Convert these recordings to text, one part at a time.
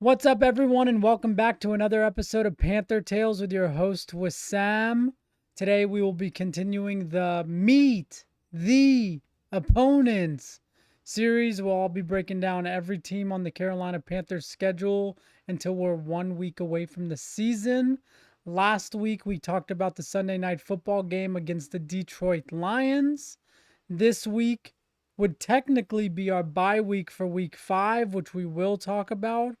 What's up, everyone, and welcome back to another episode of Panther Tales with your host, Wissam. Today, we will be continuing the Meet the Opponents series. We'll all be breaking down every team on the Carolina Panthers schedule until we're 1 week away from the season. Last week, we talked about the Sunday night football game against the Detroit Lions. This week would technically be our bye week for week 5, which we will talk about.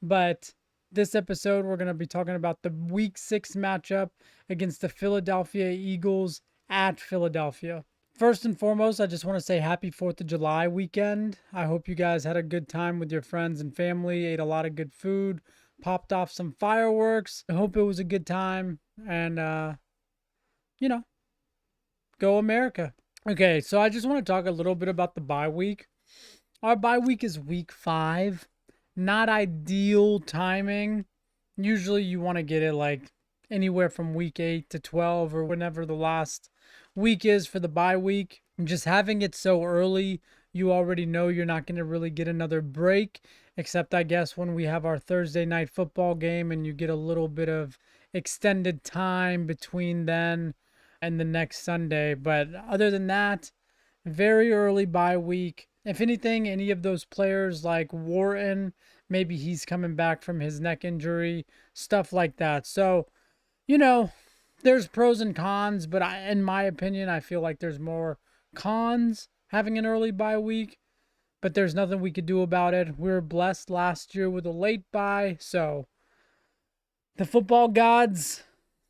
But this episode, we're going to be talking about the week 6 matchup against the Philadelphia Eagles at Philadelphia. First and foremost, I just want to say happy 4th of July weekend. I hope you guys had a good time with your friends and family, ate a lot of good food, popped off some fireworks. I hope it was a good time and, go America. Okay, so I just want to talk a little bit about the bye week. Our bye week is week 5. Not ideal timing. Usually you want to get it like anywhere from week 8 to 12 or whenever the last week is for the bye week. And just having it so early, you already know you're not going to really get another break, except I guess when we have our Thursday night football game and you get a little bit of extended time between then and the next Sunday. But other than that, very early bye week. If anything, any of those players like Wharton, maybe he's coming back from his neck injury, stuff like that. So, there's pros and cons, but in my opinion, I feel like there's more cons having an early bye week, but there's nothing we could do about it. We were blessed last year with a late bye, so the football gods,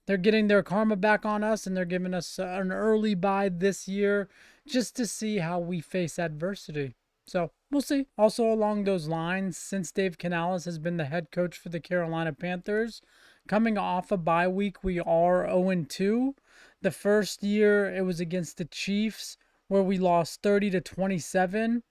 they're getting their karma back on us, and they're giving us an early bye this year just to see how we face adversity. So we'll see. Also along those lines, since Dave Canales has been the head coach for the Carolina Panthers, coming off a bye week, we are 0-2. The first year it was against the Chiefs where we lost 30-27.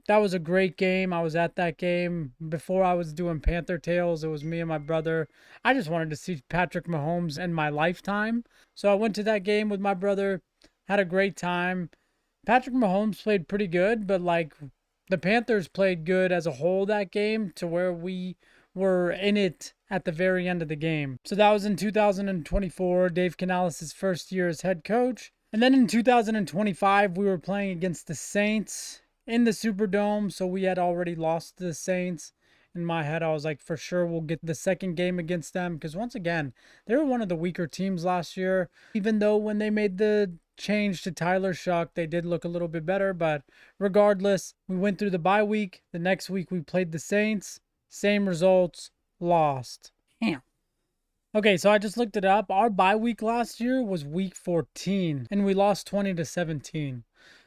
That was a great game. I was at that game. Before I was doing Panther Tales, it was me and my brother. I just wanted to see Patrick Mahomes in my lifetime. So I went to that game with my brother, had a great time. Patrick Mahomes played pretty good, but the Panthers played good as a whole that game to where we were in it at the very end of the game. So that was in 2024, Dave Canales' first year as head coach. And then in 2025, we were playing against the Saints in the Superdome, so we had already lost to the Saints. In my head, I was like, for sure we'll get the second game against them, because once again, they were one of the weaker teams last year, even though when they made the change to Tyler Shuck, they did look a little bit better. But regardless, we went through the bye week. The next week we played the Saints. Same results, lost. Damn. Okay, so I just looked it up. Our bye week last year was week 14, and we lost 20-17.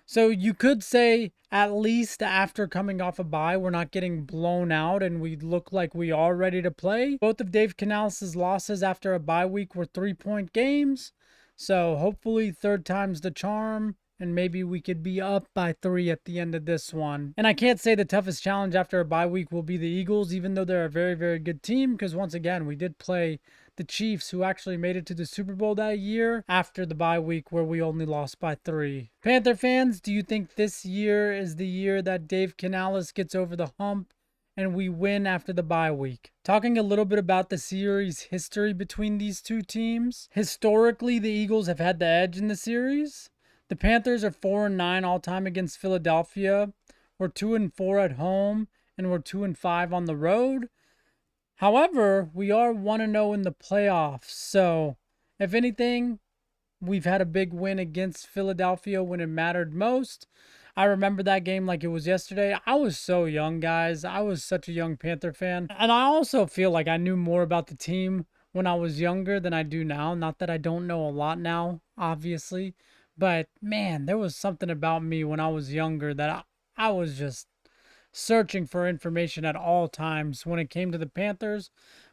So you could say at least after coming off a bye, we're not getting blown out and we look like we are ready to play. Both of Dave Canales' losses after a bye week were 3-point games. So hopefully third time's the charm, and maybe we could be up by 3 at the end of this one. And I can't say the toughest challenge after a bye week will be the Eagles, even though they're a very, very good team, because once again, we did play the Chiefs, who actually made it to the Super Bowl that year after the bye week where we only lost by 3. Panther fans, do you think this year is the year that Dave Canales gets over the hump and we win after the bye week? Talking a little bit about the series history between these two teams. Historically, the Eagles have had the edge in the series. The Panthers are 4-9 all time against Philadelphia. We're 2-4 at home, and we're 2-5 on the road. However, we are 1-0 in the playoffs. So, if anything, we've had a big win against Philadelphia when it mattered most. I remember that game like it was yesterday. I was so young, guys. I was such a young Panther fan. And I also feel like I knew more about the team when I was younger than I do now. Not that I don't know a lot now, obviously. But, man, there was something about me when I was younger that I was just searching for information at all times when it came to the Panthers.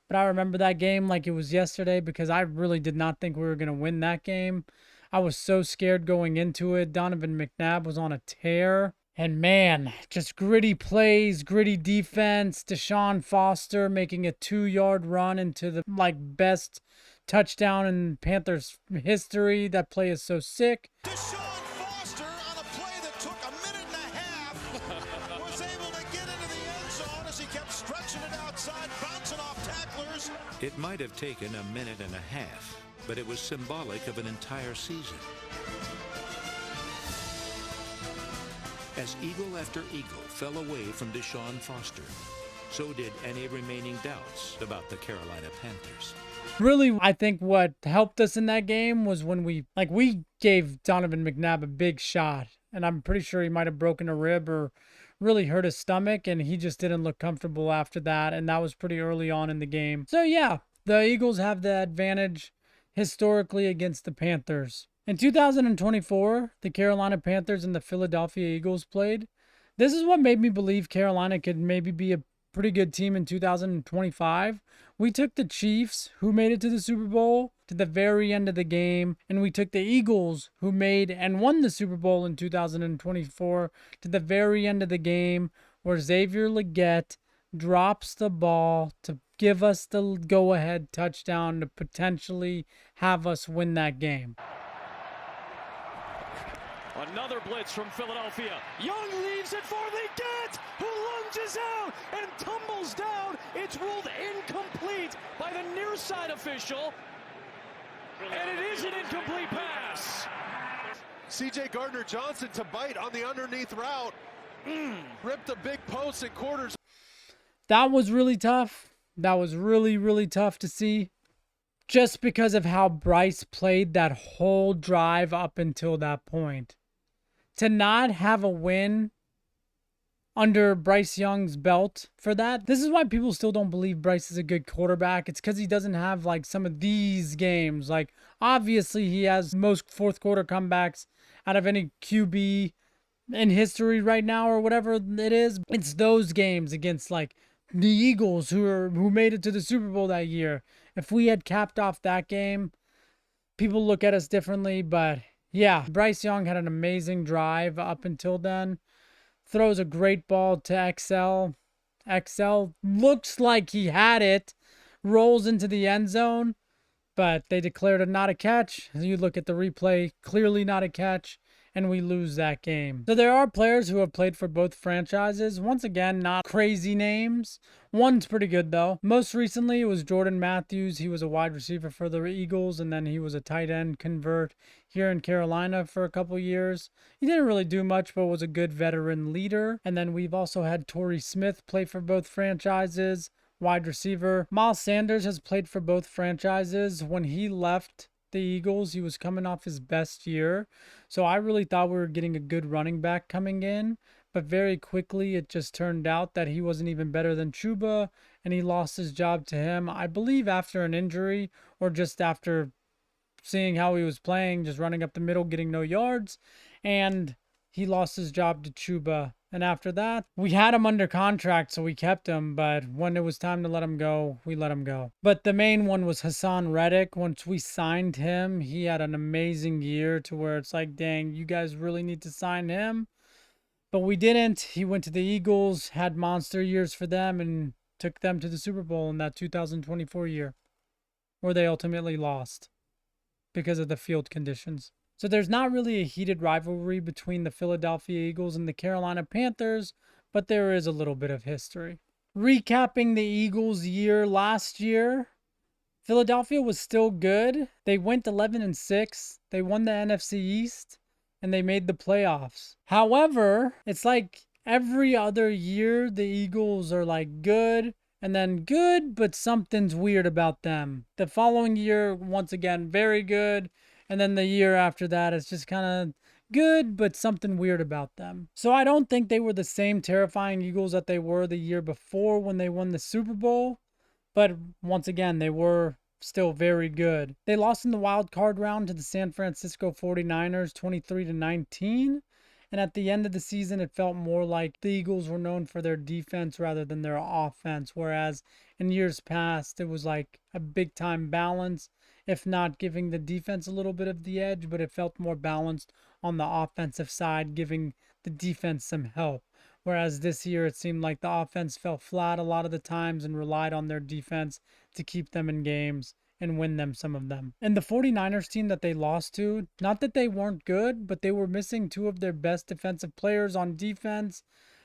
But I remember that game like it was yesterday because I really did not think we were going to win that game. I was so scared going into it. Donovan McNabb was on a tear. And man, just gritty plays, gritty defense. Deshaun Foster making a 2-yard run into the best touchdown in Panthers history. That play is so sick. Deshaun Foster on a play that took a minute and a half was able to get into the end zone as he kept stretching pushing it outside, bouncing off tacklers. It might have taken a minute and a half, but it was symbolic of an entire season. As eagle after eagle fell away from Deshaun Foster, so did any remaining doubts about the Carolina Panthers. Really, I think what helped us in that game was when we gave Donovan McNabb a big shot, and I'm pretty sure he might have broken a rib or really hurt his stomach, and he just didn't look comfortable after that, and that was pretty early on in the game. So yeah, the Eagles have the advantage historically against the Panthers. In 2024, the Carolina Panthers and the Philadelphia Eagles played. This is what made me believe Carolina could maybe be a pretty good team in 2025. We took the Chiefs, who made it to the Super Bowl, to the very end of the game, and we took the Eagles, who made and won the Super Bowl in 2024, to the very end of the game, where Xavier Legette drops the ball to give us the go-ahead touchdown to potentially have us win that game. Another blitz from Philadelphia. Young leaves it for Legette, who lunges out and tumbles down. It's ruled incomplete by the near side official. And it is an incomplete pass. C.J. Gardner-Johnson to bite on the underneath route. Ripped the big post and quarters. That was really tough. That was really, really tough to see. Just because of how Bryce played that whole drive up until that point. To not have a win under Bryce Young's belt for that. This is why people still don't believe Bryce is a good quarterback. It's because he doesn't have like some of these games. Like obviously he has most fourth quarter comebacks out of any QB in history right now or whatever it is. It's those games against like the Eagles who made it to the Super Bowl that year. If we had capped off that game, people look at us differently, but yeah, Bryce Young had an amazing drive up until then. Throws a great ball to XL. XL looks like he had it. Rolls into the end zone, but they declared it not a catch. You look at the replay, clearly not a catch, and we lose that game. So there are players who have played for both franchises. Once again, not crazy names. One's pretty good though. Most recently, it was Jordan Matthews. He was a wide receiver for the Eagles, and then he was a tight end convert here in Carolina for a couple years. He didn't really do much, but was a good veteran leader. And then we've also had Torrey Smith play for both franchises, wide receiver. Miles Sanders has played for both franchises. When he left the Eagles, he was coming off his best year. So I really thought we were getting a good running back coming in. But very quickly, it just turned out that he wasn't even better than Chuba, and he lost his job to him, I believe after an injury or just after seeing how he was playing, just running up the middle, getting no yards, and he lost his job to Chuba. And after that, we had him under contract, so we kept him, but when it was time to let him go, we let him go. But the main one was Hassan Reddick. Once we signed him, he had an amazing year to where it's like, dang, you guys really need to sign him. But we didn't. He went to the Eagles, had monster years for them, and took them to the Super Bowl in that 2024 year, where they ultimately lost because of the field conditions. So there's not really a heated rivalry between the Philadelphia Eagles and the Carolina Panthers, but there is a little bit of history. Recapping the Eagles' year last year, Philadelphia was still good. They went 11-6. They won the NFC East, and they made the playoffs. However, it's like every other year, the Eagles are like good, and then good, but something's weird about them. The following year, once again, very good. And then the year after that, it's just kind of good, but something weird about them. So I don't think they were the same terrifying Eagles that they were the year before when they won the Super Bowl. But once again, they were still very good. They lost in the wild card round to the San Francisco 49ers 23-19. And at the end of the season, it felt more like the Eagles were known for their defense rather than their offense. Whereas in years past, it was like a big time balance, if not giving the defense a little bit of the edge, but it felt more balanced on the offensive side, giving the defense some help. Whereas this year, it seemed like the offense fell flat a lot of the times and relied on their defense to keep them in games and win them some of them. And the 49ers team that they lost to, not that they weren't good, but they were missing two of their best defensive players on defense.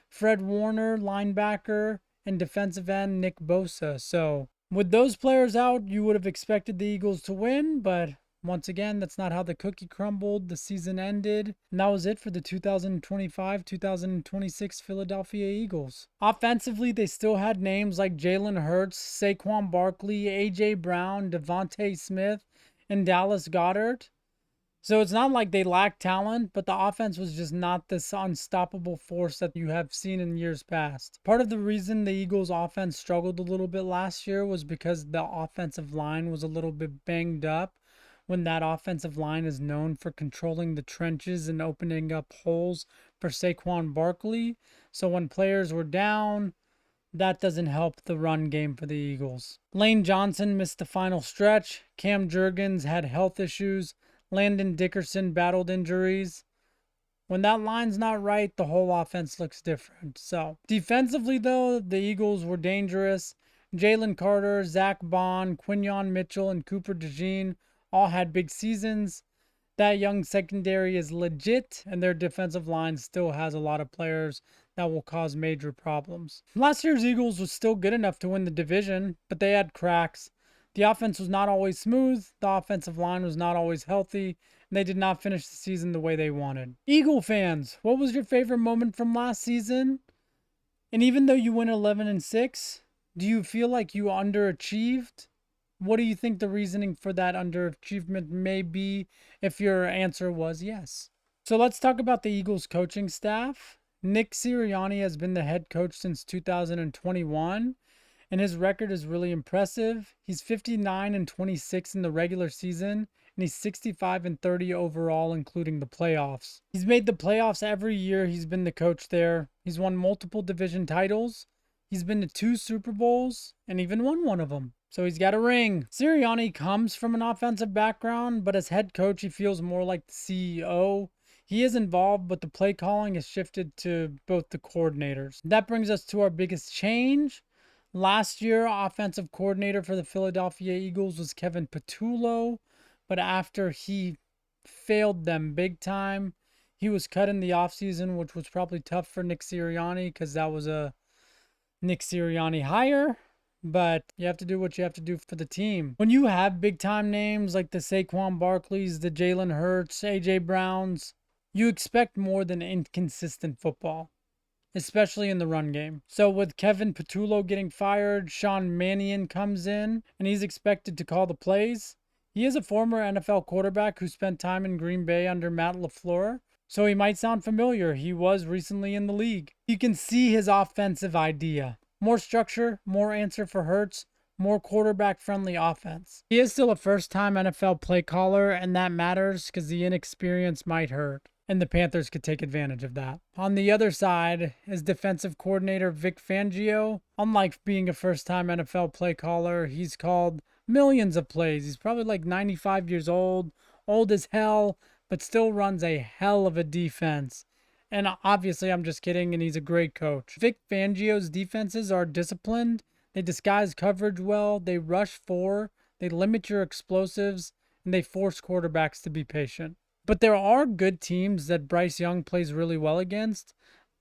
Fred Warner, linebacker, and defensive end Nick Bosa. So with those players out, you would have expected the Eagles to win, but once again, that's not how the cookie crumbled. The season ended, and that was it for the 2025-2026 Philadelphia Eagles. Offensively, they still had names like Jalen Hurts, Saquon Barkley, A.J. Brown, Devontae Smith, and Dallas Goedert. So it's not like they lacked talent, but the offense was just not this unstoppable force that you have seen in years past. Part of the reason the Eagles offense struggled a little bit last year was because the offensive line was a little bit banged up, when that offensive line is known for controlling the trenches and opening up holes for Saquon Barkley. So when players were down, that doesn't help the run game for the Eagles. Lane Johnson missed the final stretch. Cam Jurgens had health issues. Landon Dickerson battled injuries. When that line's not right, the whole offense looks different. So defensively, though, the Eagles were dangerous. Jalen Carter, Zach Bond, Quinyon Mitchell, and Cooper DeJean all had big seasons. That young secondary is legit, and their defensive line still has a lot of players that will cause major problems. Last year's Eagles was still good enough to win the division, but they had cracks. The offense was not always smooth, the offensive line was not always healthy, and they did not finish the season the way they wanted. Eagle fans, what was your favorite moment from last season? And even though you went 11-6, do you feel like you underachieved? What do you think the reasoning for that underachievement may be if your answer was yes? So let's talk about the Eagles coaching staff. Nick Sirianni has been the head coach since 2021, and his record is really impressive. He's 59-26 in the regular season, and he's 65-30 overall, including the playoffs. He's made the playoffs every year he's been the coach there. He's won multiple division titles. He's been to 2 Super Bowls and even won one of them. So he's got a ring. Sirianni comes from an offensive background, but as head coach, he feels more like the CEO. He is involved, but the play calling has shifted to both the coordinators. That brings us to our biggest change. Last year, offensive coordinator for the Philadelphia Eagles was Kevin Patullo, but after he failed them big time, he was cut in the offseason, which was probably tough for Nick Sirianni because that was a Nick Sirianni hire. But you have to do what you have to do for the team. When you have big time names like the Saquon Barkleys, the Jalen Hurts, A.J. Browns, you expect more than inconsistent football, especially in the run game. So with Kevin Patullo getting fired, Sean Mannion comes in, and he's expected to call the plays. He is a former NFL quarterback who spent time in Green Bay under Matt LaFleur, so he might sound familiar. He was recently in the league. You can see his offensive idea. More structure, more answer for Hurts, more quarterback-friendly offense. He is still a first-time NFL play caller, and that matters because the inexperience might hurt, and the Panthers could take advantage of that. On the other side is defensive coordinator Vic Fangio. Unlike being a first-time NFL play caller, he's called millions of plays. He's probably like 95 years old as hell, but still runs a hell of a defense. And obviously, I'm just kidding, and he's a great coach. Vic Fangio's defenses are disciplined. They disguise coverage well. They rush 4. They limit your explosives, and they force quarterbacks to be patient. But there are good teams that Bryce Young plays really well against.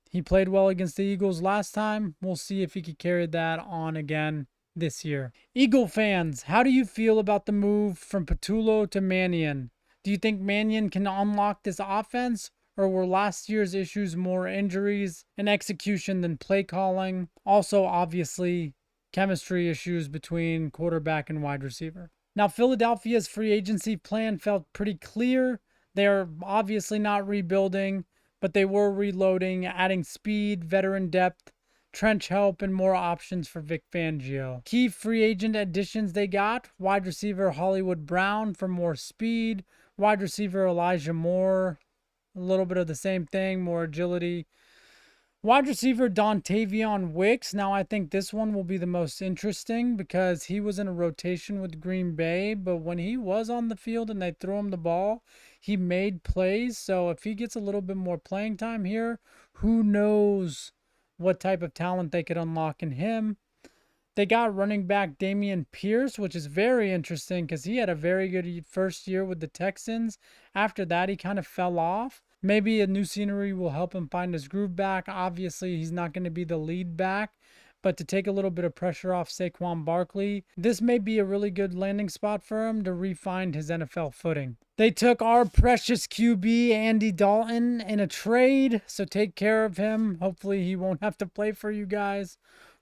He played well against the Eagles last time. We'll see if he could carry that on again this year. Eagle fans, how do you feel about the move from Patullo to Mannion? Do you think Mannion can unlock this offense? Or were last year's issues more injuries and execution than play calling? Also, obviously, chemistry issues between quarterback and wide receiver. Now, Philadelphia's free agency plan felt pretty clear. They're obviously not rebuilding, but they were reloading, adding speed, veteran depth, trench help, and more options for Vic Fangio. Key free agent additions they got: wide receiver Hollywood Brown for more speed, wide receiver Elijah Moore, a little bit of the same thing, more agility. Wide receiver Dontavion Wicks. Now, I think this one will be the most interesting because he was in a rotation with Green Bay, but when he was on the field and they threw him the ball, he made plays. So if he gets a little bit more playing time here, who knows what type of talent they could unlock in him. They got running back Dameon Pierce, which is very interesting because he had a very good first year with the Texans. After that, he kind of fell off. Maybe a new scenery will help him find his groove back. Obviously, he's not going to be the lead back, But to take a little bit of pressure off Saquon Barkley, this may be a really good landing spot for him to re-find his NFL footing. They took our precious QB, Andy Dalton, in a trade, so take care of him. Hopefully he won't have to play for you guys.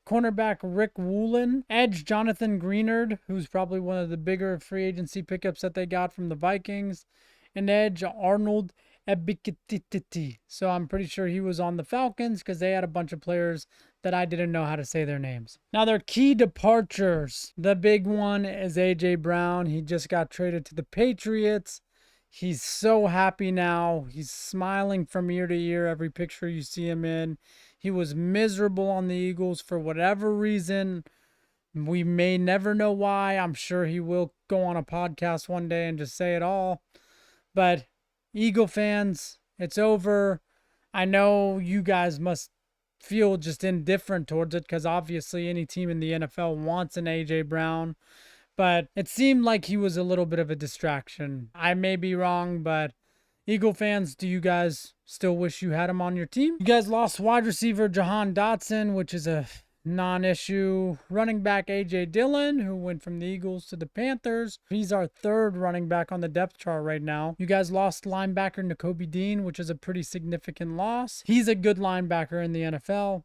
Cornerback Rick Woolen, edge Jonathan Greenard, who's probably one of the bigger free agency pickups that they got from the Vikings, and edge Arnold Ebikititi. So I'm pretty sure he was on the Falcons because they had a bunch of players that I didn't know how to say their names. Now their key departures. The big one is A.J. Brown. He just got traded to the Patriots. He's so happy now. He's smiling from ear to ear every picture you see him in. He was miserable on the Eagles for whatever reason. We may never know why. I'm sure he will go on a podcast one day and just say it all. But Eagle fans, it's over. I know you guys must feel just indifferent towards it because obviously any team in the NFL wants an A.J. Brown. But it seemed like he was a little bit of a distraction. I may be wrong, but Eagle fans, do you guys still wish you had him on your team? You guys lost wide receiver Jahan Dotson, which is a non-issue. Running back A.J. Dillon, who went from the Eagles to the Panthers. He's our third running back on the depth chart right now. You guys lost linebacker Nakobe Dean, which is a pretty significant loss. He's a good linebacker in the NFL.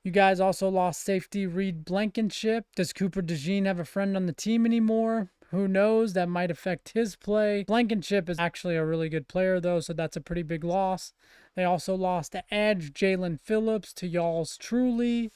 You guys also lost safety Reed Blankenship. Does Cooper DeJean have a friend on the team anymore? Who knows? That might affect his play. Blankenship is actually a really good player, though, so that's a pretty big loss. They also lost to edge Jalen Phillips to y'all's truly.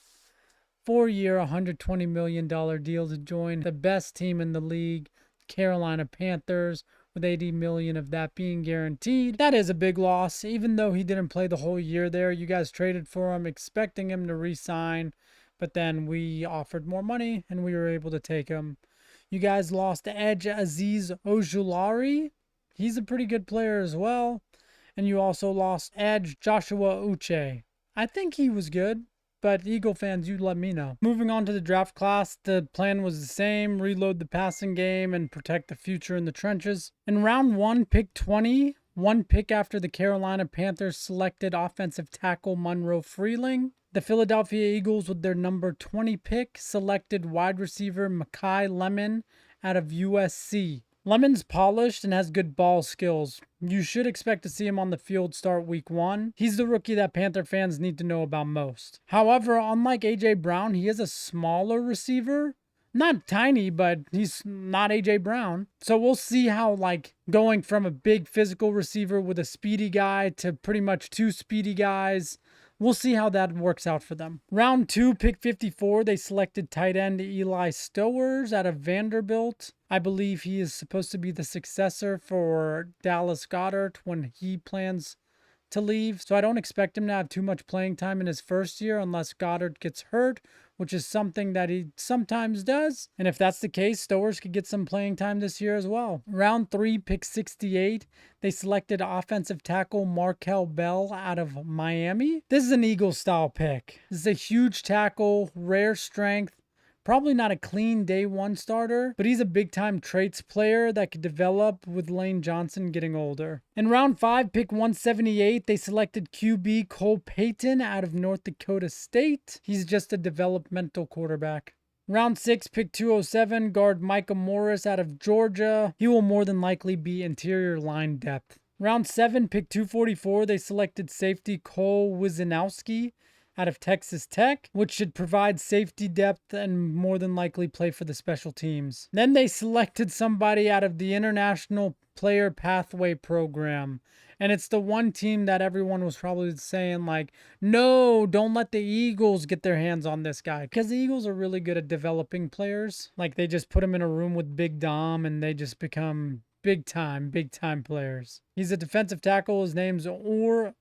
4-year, $120 million deal to join the best team in the league, Carolina Panthers, with $80 million of that being guaranteed. That is a big loss, even though he didn't play the whole year there. You guys traded for him, expecting him to re-sign, but then we offered more money, and we were able to take him. You guys lost to edge Azeez Ojulari. He's a pretty good player as well. And you also lost edge Joshua Uche. I think he was good, but Eagle fans, you let me know. Moving on to the draft class, the plan was the same: reload the passing game and protect the future in the trenches. In round 1, pick 20, one pick after the Carolina Panthers selected offensive tackle Monroe Freeling. The Philadelphia Eagles, with their number 20 pick, selected wide receiver Mekhi Lemon out of USC. Lemon's polished and has good ball skills. You should expect to see him on the field start week 1. He's the rookie that Panther fans need to know about most. However, unlike A.J. Brown, he is a smaller receiver. Not tiny, but he's not A.J. Brown. So we'll see how, going from a big physical receiver with a speedy guy to pretty much 2 speedy guys, we'll see how that works out for them. Round 2, pick 54, they selected tight end Eli Stowers out of Vanderbilt. I believe he is supposed to be the successor for Dallas Goedert when he plans to leave. So I don't expect him to have too much playing time in his first year unless Goddard gets hurt, which is something that he sometimes does. And if that's the case, Stowers could get some playing time this year as well. Round 3, pick 68, they selected offensive tackle Markel Bell out of Miami. This is an Eagle-style pick. This is a huge tackle, rare strength. Probably not a clean day 1 starter, but he's a big-time traits player that could develop with Lane Johnson getting older. In round 5, pick 178, they selected QB Cole Payton out of North Dakota State. He's just a developmental quarterback. Round 6, pick 207, guard Micah Morris out of Georgia. He will more than likely be interior line depth. Round 7, pick 244, they selected safety Cole Wizenowski out of Texas Tech, which should provide safety depth and more than likely play for the special teams. Then they selected somebody out of the International Player Pathway Program. And it's the one team that everyone was probably saying, no, don't let the Eagles get their hands on this guy. Because the Eagles are really good at developing players. They just put him in a room with Big Dom and they just become big time players. He's a defensive tackle. His name's UAR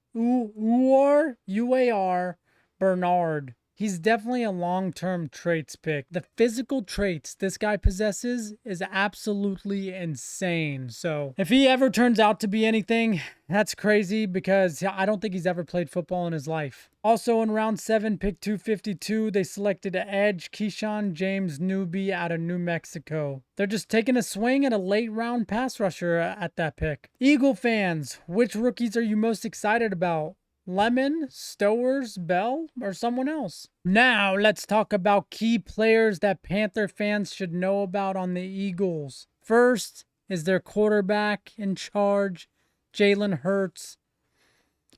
Bernard. He's definitely a long-term traits pick. The physical traits this guy possesses is absolutely insane. So if he ever turns out to be anything, that's crazy because I don't think he's ever played football in his life. Also in round 7, pick 252, they selected edge Keyshawn James Newby out of New Mexico. They're just taking a swing at a late round pass rusher at that pick. Eagle fans, which rookies are you most excited about? Lemon, Stowers, Bell, or someone else? Now, let's talk about key players that Panther fans should know about on the Eagles. First is their quarterback in charge, Jalen Hurts.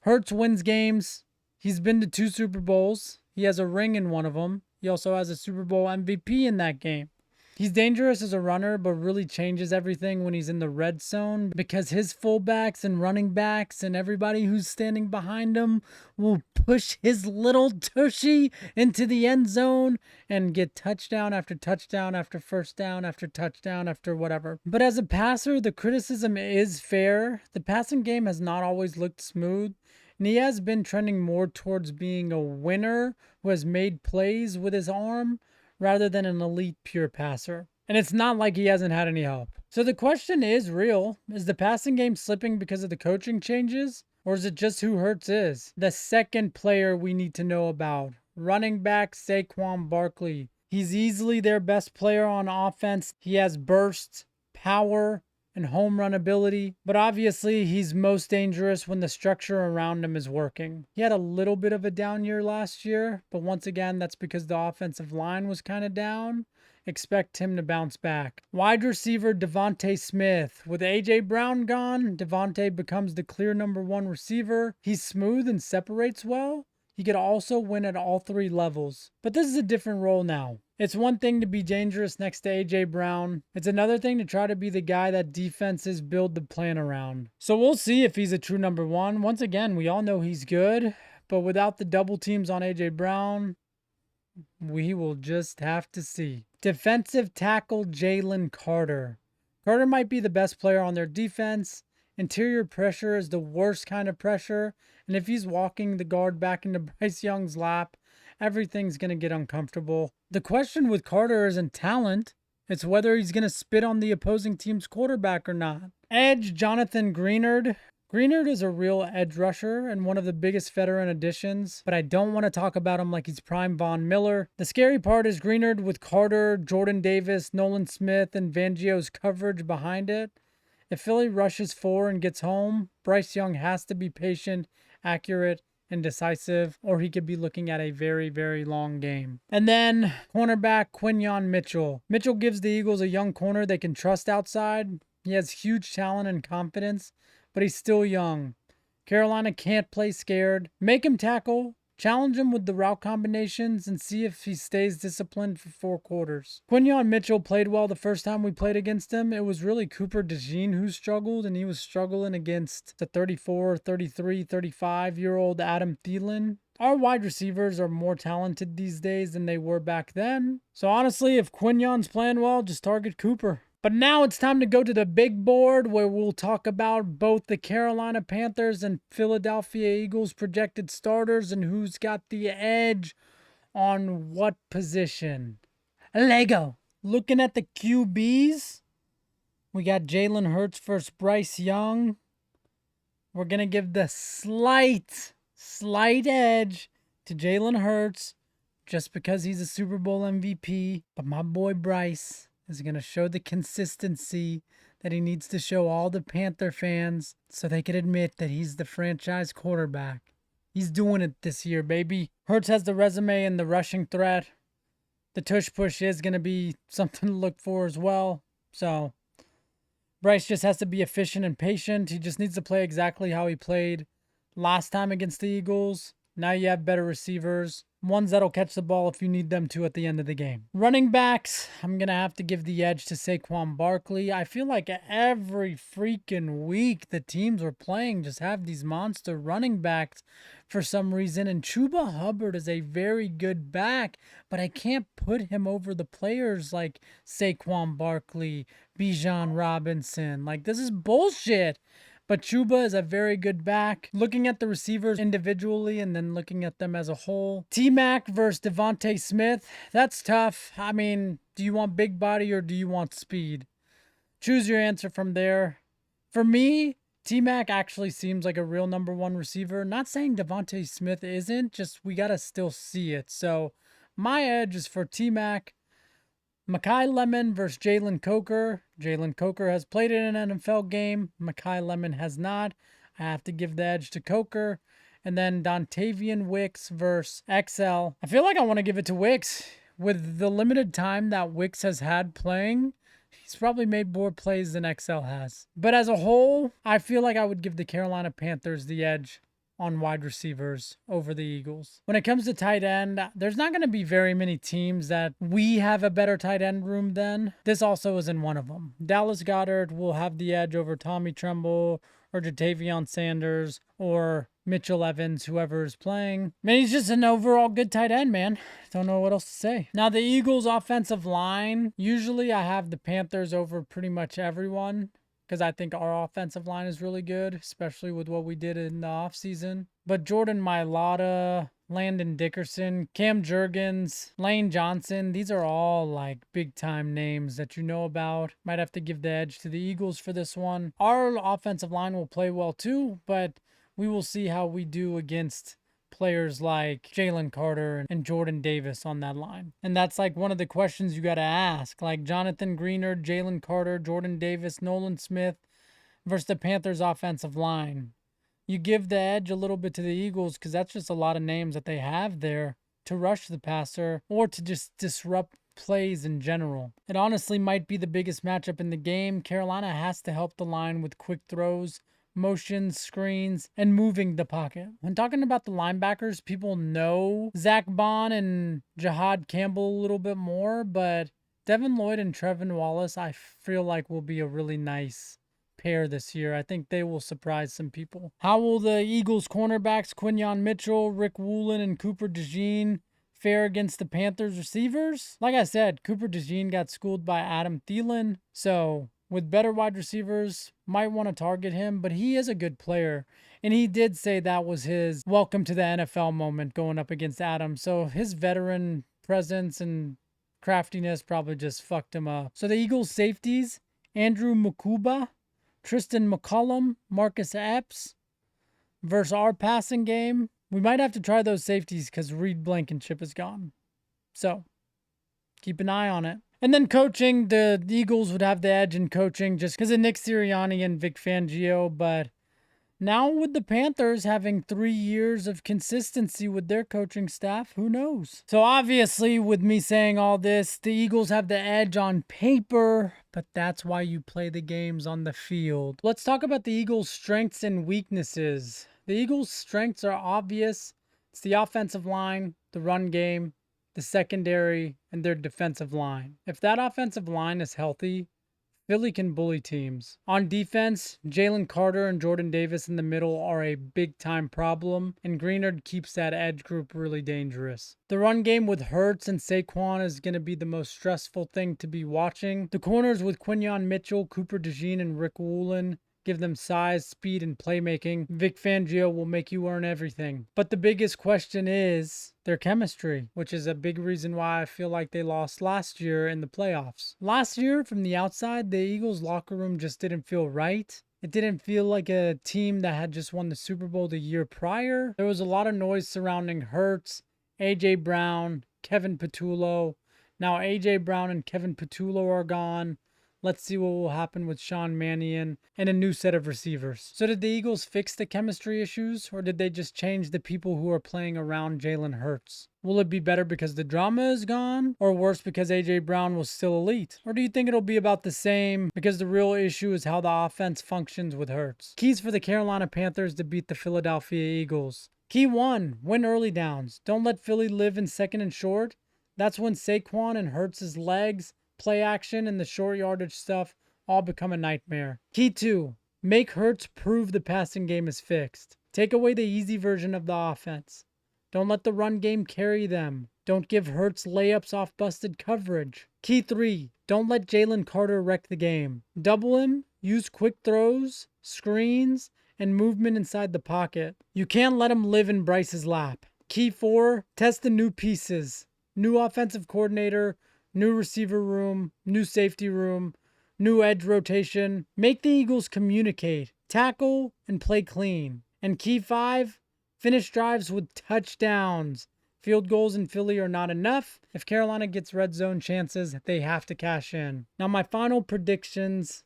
Hurts wins games. He's been to 2 Super Bowls. He has a ring in one of them. He also has a Super Bowl MVP in that game. He's dangerous as a runner, but really changes everything when he's in the red zone because his fullbacks and running backs and everybody who's standing behind him will push his little tushy into the end zone and get touchdown after touchdown after first down after touchdown after whatever. But as a passer, the criticism is fair. The passing game has not always looked smooth, and he has been trending more towards being a winner who has made plays with his arm rather than an elite pure passer. And it's not like he hasn't had any help. So the question is real. Is the passing game slipping because of the coaching changes? Or is it just who Hurts is? The second player we need to know about, running back Saquon Barkley. He's easily their best player on offense. He has burst, power, and home run ability, but obviously he's most dangerous when the structure around him is working. He had a little bit of a down year last year, but once again, that's because the offensive line was kind of down. Expect him to bounce back. Wide receiver Devontae Smith. With A.J. Brown gone, Devontae becomes the clear number 1 receiver. He's smooth and separates well. He could also win at all 3 levels. But this is a different role now. It's one thing to be dangerous next to A.J. Brown. It's another thing to try to be the guy that defenses build the plan around. So we'll see if he's a true number 1. Once again, we all know he's good. But without the double teams on A.J. Brown, we will just have to see. Defensive tackle Jalen Carter. Carter might be the best player on their defense. Interior pressure is the worst kind of pressure. And if he's walking the guard back into Bryce Young's lap, everything's going to get uncomfortable. The question with Carter isn't talent. It's whether he's going to spit on the opposing team's quarterback or not. Edge Jonathan Greenard. Greenard is a real edge rusher and one of the biggest veteran additions, but I don't want to talk about him like he's prime Von Miller. The scary part is Greenard with Carter, Jordan Davis, Nolan Smith, and Fangio's coverage behind it. If Philly rushes 4 and gets home, Bryce Young has to be patient, accurate, and decisive, or he could be looking at a very, very long game. And then cornerback Quinyon Mitchell. Mitchell gives the Eagles a young corner they can trust outside. He has huge talent and confidence, but he's still young. Carolina can't play scared. Make him tackle, challenge him with the route combinations, and see if he stays disciplined for 4 quarters. Quinyon Mitchell played well the first time we played against him. It was really Cooper DeJean who struggled, and he was struggling against the 34, 33, 35-year-old Adam Thielen. Our wide receivers are more talented these days than they were back then. So honestly, if Quinyon's playing well, just target Cooper. But now it's time to go to the big board where we'll talk about both the Carolina Panthers and Philadelphia Eagles projected starters and who's got the edge on what position. Lego. Looking at the QBs, we got Jalen Hurts versus Bryce Young. We're going to give the slight edge to Jalen Hurts just because he's a Super Bowl MVP. But my boy Bryce is going to show the consistency that he needs to show all the Panther fans so they can admit that he's the franchise quarterback. He's doing it this year, baby. Hurts has the resume and the rushing threat. The tush push is going to be something to look for as well. So Bryce just has to be efficient and patient. He just needs to play exactly how he played last time against the Eagles. Now you have better receivers. Ones that'll catch the ball if you need them to at the end of the game. Running backs, I'm going to have to give the edge to Saquon Barkley. I feel like every freaking week the teams we're playing just have these monster running backs for some reason. And Chuba Hubbard is a very good back, but I can't put him over the players like Saquon Barkley, Bijan Robinson. Like, this is bullshit. But Chuba is a very good back. Looking at the receivers individually and then looking at them as a whole. T-Mac versus Devontae Smith. That's tough. I mean, do you want big body or do you want speed? Choose your answer from there. For me, T-Mac actually seems like a real number 1 receiver. Not saying Devontae Smith isn't, just we got to still see it. So my edge is for T-Mac. Mekhi Lemon versus Jalen Coker. Jalen Coker has played in an NFL game. Mekhi Lemon has not. I have to give the edge to Coker. And then Dontavian Wicks versus XL. I feel like I want to give it to Wicks. With the limited time that Wicks has had playing, he's probably made more plays than XL has. But as a whole, I feel like I would give the Carolina Panthers the edge on wide receivers over the Eagles. When it comes to tight end, there's not going to be very many teams that we have a better tight end room than. This also isn't one of them. Dallas Goedert will have the edge over Tommy Tremble or Jatavion Sanders or Mitchell Evans, whoever is playing. I mean, he's just an overall good tight end, man. Don't know what else to say. Now, the Eagles' offensive line, usually I have the Panthers over pretty much everyone because I think our offensive line is really good, especially with what we did in the offseason. But Jordan Mailata, Landon Dickerson, Cam Jurgens, Lane Johnson, these are all like big time names that you know about. Might have to give the edge to the Eagles for this one. Our offensive line will play well too, but we will see how we do against players like Jalen Carter and Jordan Davis on that line. And that's like one of the questions you got to ask. Like Jonathan Greener, Jalen Carter, Jordan Davis, Nolan Smith versus the Panthers offensive line. You give the edge a little bit to the Eagles because that's just a lot of names that they have there to rush the passer or to just disrupt plays in general. It honestly might be the biggest matchup in the game. Carolina has to help the line with quick throws, motions, screens, and moving the pocket. When talking about the linebackers, people know Zach Bond and Jahad Campbell a little bit more, but Devin Lloyd and Trevin Wallace, I feel like will be a really nice pair this year. I think they will surprise some people. How will the Eagles cornerbacks Quinyon Mitchell, Rick Woolen, and Cooper DeJean fare against the Panthers receivers? Like I said, Cooper DeJean got schooled by Adam Thielen, so with better wide receivers, might want to target him, but he is a good player. And he did say that was his welcome to the NFL moment going up against Adam. So his veteran presence and craftiness probably just fucked him up. So the Eagles safeties, Andrew Mukuba, Tristan McCullum, Marcus Epps versus our passing game. We might have to try those safeties because Reed Blankenship is gone. So keep an eye on it. And then coaching, the Eagles would have the edge in coaching just because of Nick Sirianni and Vic Fangio. But now with the Panthers having 3 years of consistency with their coaching staff, who knows? So obviously with me saying all this, the Eagles have the edge on paper, but that's why you play the games on the field. Let's talk about the Eagles' strengths and weaknesses. The Eagles' strengths are obvious. It's the offensive line, the run game, the secondary, and their defensive line. If that offensive line is healthy, Philly can bully teams. On defense, Jalen Carter and Jordan Davis in the middle are a big-time problem, and Greenard keeps that edge group really dangerous. The run game with Hurts and Saquon is going to be the most stressful thing to be watching. The corners with Quinyon Mitchell, Cooper DeJean, and Rick Woolen give them size, speed, and playmaking. Vic Fangio will make you earn everything. But the biggest question is their chemistry, which is a big reason why I feel like they lost last year in the playoffs. Last year, from the outside, the Eagles locker room just didn't feel right. It didn't feel like a team that had just won the Super Bowl the year prior. There was a lot of noise surrounding Hurts, A.J. Brown, Kevin Patullo. Now A.J. Brown and Kevin Patullo are gone. Let's see what will happen with Sean Mannion and a new set of receivers. So did the Eagles fix the chemistry issues, or did they just change the people who are playing around Jalen Hurts? Will it be better because the drama is gone, or worse because A.J. Brown was still elite? Or do you think it'll be about the same because the real issue is how the offense functions with Hurts? Keys for the Carolina Panthers to beat the Philadelphia Eagles. Key 1, win early downs. Don't let Philly live in second and short. That's when Saquon and Hurts' legs, play action, and the short yardage stuff all become a nightmare. Key 2, make Hurts prove the passing game is fixed. Take away the easy version of the offense. Don't let the run game carry them. Don't give Hurts layups off busted coverage. Key 3, don't let Jalen Carter wreck the game. Double him, use quick throws, screens, and movement inside the pocket. You can't let him live in Bryce's lap. Key 4, test the new pieces. New offensive coordinator, new receiver room, new safety room, new edge rotation. Make the Eagles communicate, tackle, and play clean. And key 5, finish drives with touchdowns. Field goals in Philly are not enough. If Carolina gets red zone chances, they have to cash in. Now my final predictions,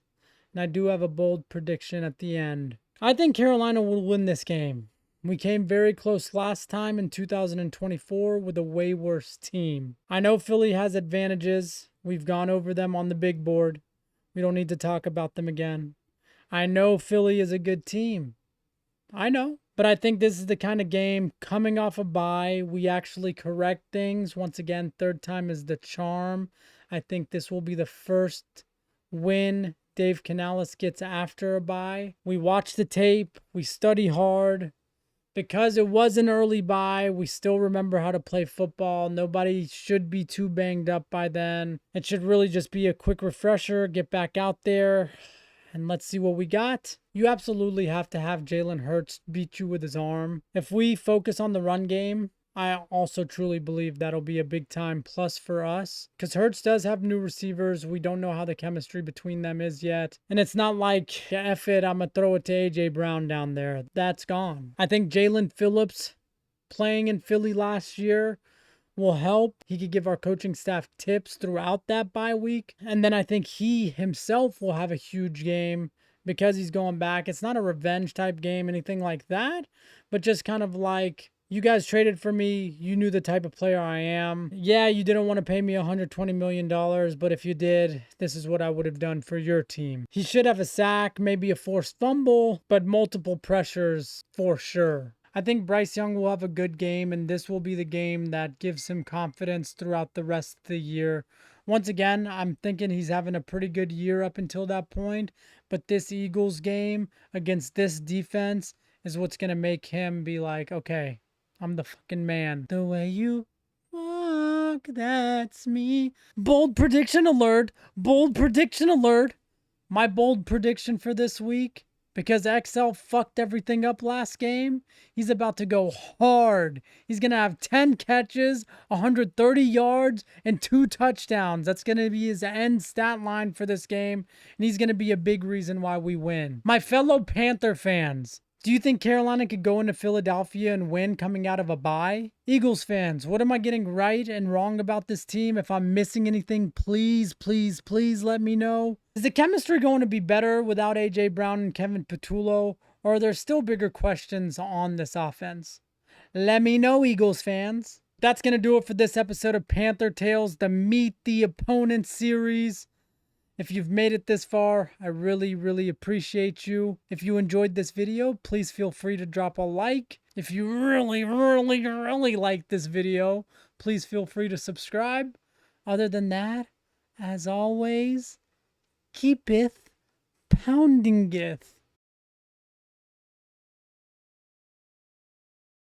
and I do have a bold prediction at the end. I think Carolina will win this game. We came very close last time in 2024 with a way worse team. I know Philly has advantages. We've gone over them on the big board. We don't need to talk about them again. I know Philly is a good team. I know. But I think this is the kind of game coming off a bye. We actually correct things. Once again, third time is the charm. I think this will be the first win Dave Canales gets after a bye. We watch the tape. We study hard. Because it was an early bye, we still remember how to play football. Nobody should be too banged up by then. It should really just be a quick refresher, get back out there, and let's see what we got. You absolutely have to have Jalen Hurts beat you with his arm. If we focus on the run game, I also truly believe that'll be a big time plus for us. Because Hurts does have new receivers. We don't know how the chemistry between them is yet. And it's not like, F it, I'm going to throw it to A.J. Brown down there. That's gone. I think Jalen Phillips playing in Philly last year will help. He could give our coaching staff tips throughout that bye week. And then I think he himself will have a huge game because he's going back. It's not a revenge type game, anything like that, but just kind of like, you guys traded for me. You knew the type of player I am. Yeah, you didn't want to pay me $120 million, but if you did, this is what I would have done for your team. He should have a sack, maybe a forced fumble, but multiple pressures for sure. I think Bryce Young will have a good game, and this will be the game that gives him confidence throughout the rest of the year. Once again, I'm thinking he's having a pretty good year up until that point, but this Eagles game against this defense is what's going to make him be like, okay, I'm the fucking man. The way you walk, that's me. Bold prediction alert. Bold prediction alert. My bold prediction for this week, because XL fucked everything up last game, he's about to go hard. He's going to have 10 catches, 130 yards, and 2 touchdowns. That's going to be his end stat line for this game, and he's going to be a big reason why we win. My fellow Panther fans, do you think Carolina could go into Philadelphia and win coming out of a bye? Eagles fans, what am I getting right and wrong about this team? If I'm missing anything, please, please, please let me know. Is the chemistry going to be better without A.J. Brown and Kevin Patullo, or are there still bigger questions on this offense? Let me know, Eagles fans. That's going to do it for this episode of Panther Tales, the Meet the Opponent series. If you've made it this far, I really, really appreciate you. If you enjoyed this video, please feel free to drop a like. If you really, really, really like this video, please feel free to subscribe. Other than that, as always, keepeth poundingeth.